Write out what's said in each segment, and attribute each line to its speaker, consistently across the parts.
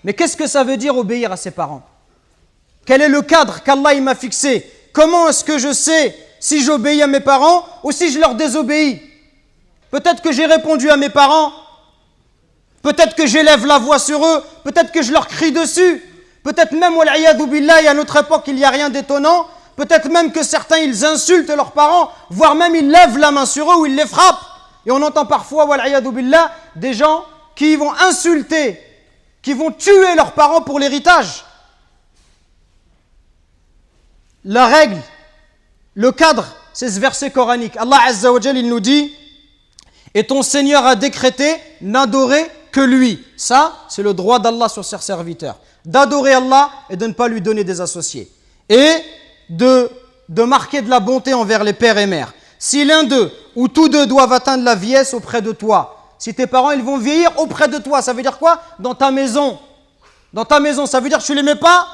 Speaker 1: Mais qu'est-ce que ça veut dire obéir à ses parents? Quel est le cadre qu'Allah m'a fixé? Comment est-ce que je sais si j'obéis à mes parents ou si je leur désobéis? Peut-être que j'ai répondu à mes parents, peut-être que j'élève la voix sur eux, peut-être que je leur crie dessus, peut-être même, wal'iyadhu billahi, à notre époque, il n'y a rien d'étonnant, peut-être même que certains, ils insultent leurs parents, voire même ils lèvent la main sur eux ou ils les frappent. Et on entend parfois, wal'iyadhu billah, des gens qui vont insulter, qui vont tuer leurs parents pour l'héritage. La règle, le cadre, c'est ce verset coranique. Allah Azza wa Jal, il nous dit: et ton Seigneur a décrété n'adorer que lui. Ça, c'est le droit d'Allah sur ses serviteurs. D'adorer Allah et de ne pas lui donner des associés. Et de marquer de la bonté envers les pères et mères. Si l'un d'eux ou tous deux doivent atteindre la vieillesse auprès de toi, si tes parents ils vont vieillir auprès de toi, ça veut dire quoi? Dans ta maison. Dans ta maison, ça veut dire que tu ne les mets pas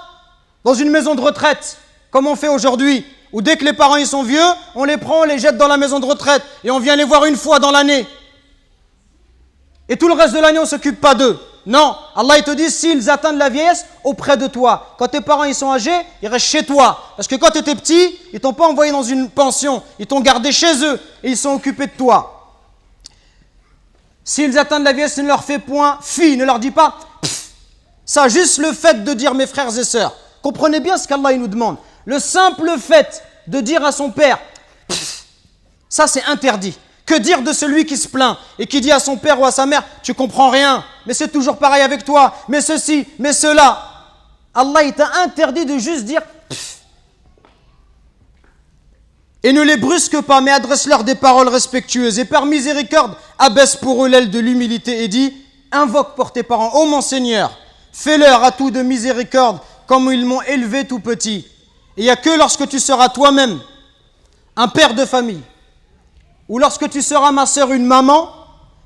Speaker 1: dans une maison de retraite, comme on fait aujourd'hui, où dès que les parents ils sont vieux, on les prend, on les jette dans la maison de retraite et on vient les voir une fois dans l'année. Et tout le reste de l'année, on ne s'occupe pas d'eux. Non, Allah il te dit, s'ils atteignent la vieillesse, auprès de toi. Quand tes parents ils sont âgés, ils restent chez toi. Parce que quand tu étais petit, ils ne t'ont pas envoyé dans une pension. Ils t'ont gardé chez eux et ils sont occupés de toi. S'ils atteignent la vieillesse, ne leur fais point fi, ne leur dis pas pff. Ça, juste le fait de dire mes frères et sœurs. Comprenez bien ce qu'Allah il nous demande. Le simple fait de dire à son père pff, ça c'est interdit. Que dire de celui qui se plaint et qui dit à son père ou à sa mère, tu comprends rien, mais c'est toujours pareil avec toi, mais ceci, mais cela. Allah il t'a interdit de juste dire pff. Et ne les brusque pas, mais adresse-leur des paroles respectueuses. Et par miséricorde, abaisse pour eux l'aile de l'humilité et dit, invoque pour tes parents, ô mon Seigneur, fais-leur à tout de miséricorde comme ils m'ont élevé tout petit. Et il n'y a que lorsque tu seras toi-même un père de famille, ou lorsque tu seras, ma sœur, une maman,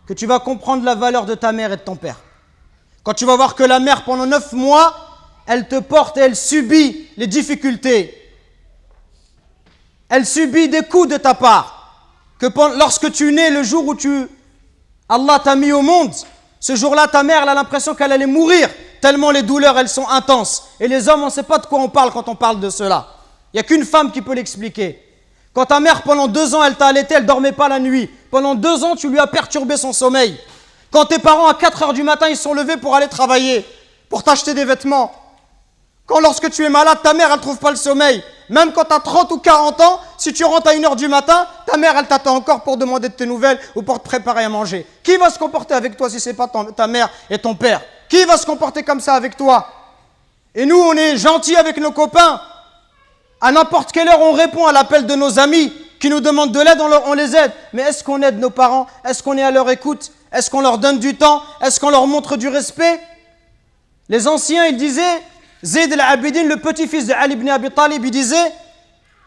Speaker 1: que tu vas comprendre la valeur de ta mère et de ton père. Quand tu vas voir que la mère, pendant 9 mois, elle te porte et elle subit les difficultés. Elle subit des coups de ta part. Que lorsque tu nais, le jour où Allah t'a mis au monde, ce jour-là, ta mère elle a l'impression qu'elle allait mourir, tellement les douleurs, elles sont intenses. Et les hommes, on ne sait pas de quoi on parle quand on parle de cela. Il n'y a qu'une femme qui peut l'expliquer. Quand ta mère, pendant 2 ans, elle t'a allaité, elle ne dormait pas la nuit. Pendant 2 ans, tu lui as perturbé son sommeil. Quand tes parents, à 4 heures du matin, ils sont levés pour aller travailler, pour t'acheter des vêtements. Quand lorsque tu es malade, ta mère, elle ne trouve pas le sommeil. Même quand tu as 30 ou 40 ans, si tu rentres à 1 heure du matin, ta mère, elle t'attend encore pour demander de tes nouvelles ou pour te préparer à manger. Qui va se comporter avec toi si ce n'est pas ta mère et ton père? Qui va se comporter comme ça avec toi? Et nous, on est gentils avec nos copains. À n'importe quelle heure, on répond à l'appel de nos amis qui nous demandent de l'aide, on les aide. Mais est-ce qu'on aide nos parents? Est-ce qu'on est à leur écoute? Est-ce qu'on leur donne du temps? Est-ce qu'on leur montre du respect? Les anciens, ils disaient, Zayd al-Abidin, le petit-fils de Ali ibn Abi Talib, il disait,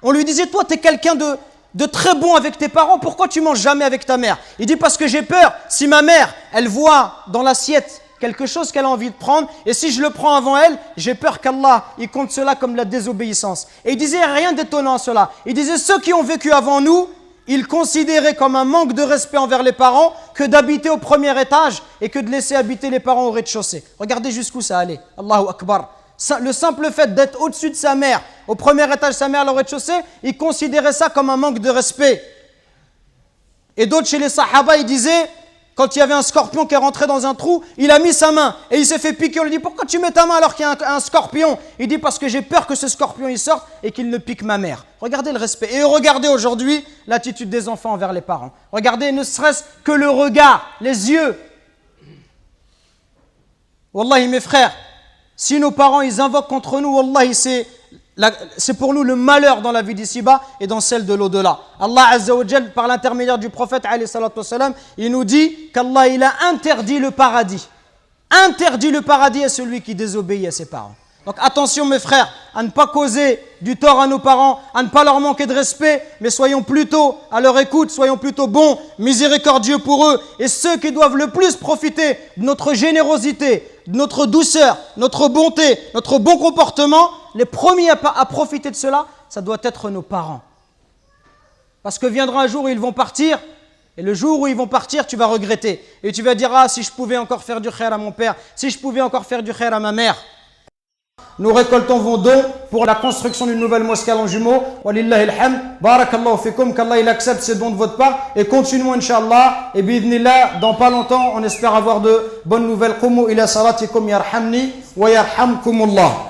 Speaker 1: on lui disait, toi, tu es quelqu'un de très bon avec tes parents, pourquoi tu manges jamais avec ta mère? Il dit, parce que j'ai peur, si ma mère, elle voit dans l'assiette quelque chose qu'elle a envie de prendre, et si je le prends avant elle, j'ai peur qu'Allah, il compte cela comme la désobéissance. Et il disait rien d'étonnant à cela. Il disait, ceux qui ont vécu avant nous, ils considéraient comme un manque de respect envers les parents que d'habiter au premier étage et que de laisser habiter les parents au rez-de-chaussée. Regardez jusqu'où ça allait. Allahu Akbar. Le simple fait d'être au-dessus de sa mère, au premier étage, sa mère au rez-de-chaussée, ils considéraient ça comme un manque de respect. Et d'autres chez les Sahaba, ils disaient, quand il y avait un scorpion qui est rentré dans un trou, il a mis sa main et il s'est fait piquer. On lui dit, pourquoi tu mets ta main alors qu'il y a un scorpion? Il dit, parce que j'ai peur que ce scorpion il sorte et qu'il ne pique ma mère. Regardez le respect. Et regardez aujourd'hui l'attitude des enfants envers les parents. Regardez ne serait-ce que le regard, les yeux. Wallahi mes frères, si nos parents ils invoquent contre nous, wallahi c'est pour nous le malheur dans la vie d'ici-bas et dans celle de l'au-delà. Allah Azza wa Jal, par l'intermédiaire du prophète alayhi salatu wassalam, il nous dit qu'Allah il a interdit le paradis. Interdit le paradis à celui qui désobéit à ses parents. Donc attention mes frères, à ne pas causer du tort à nos parents, à ne pas leur manquer de respect, mais soyons plutôt à leur écoute, soyons plutôt bons, miséricordieux pour eux. Et ceux qui doivent le plus profiter de notre générosité, de notre douceur, notre bonté, notre bon comportement, les premiers à profiter de cela, ça doit être nos parents. Parce que viendra un jour où ils vont partir Et le jour où ils vont partir, tu vas regretter. Et tu vas dire, ah, si je pouvais encore faire du khair à mon père, si je pouvais encore faire du khair à ma mère. Nous récoltons vos dons pour la construction d'une nouvelle mosquée à Longjumeau. Walillahi alhamd. Barakallahu fikum. Qu'Allah il accepte ces dons de votre part. Et continuons, Inch'Allah. Et bi'idhnillah, dans pas longtemps, on espère avoir de bonnes nouvelles. Qumu ila salatikum yarhamni wa yarhamkumullah.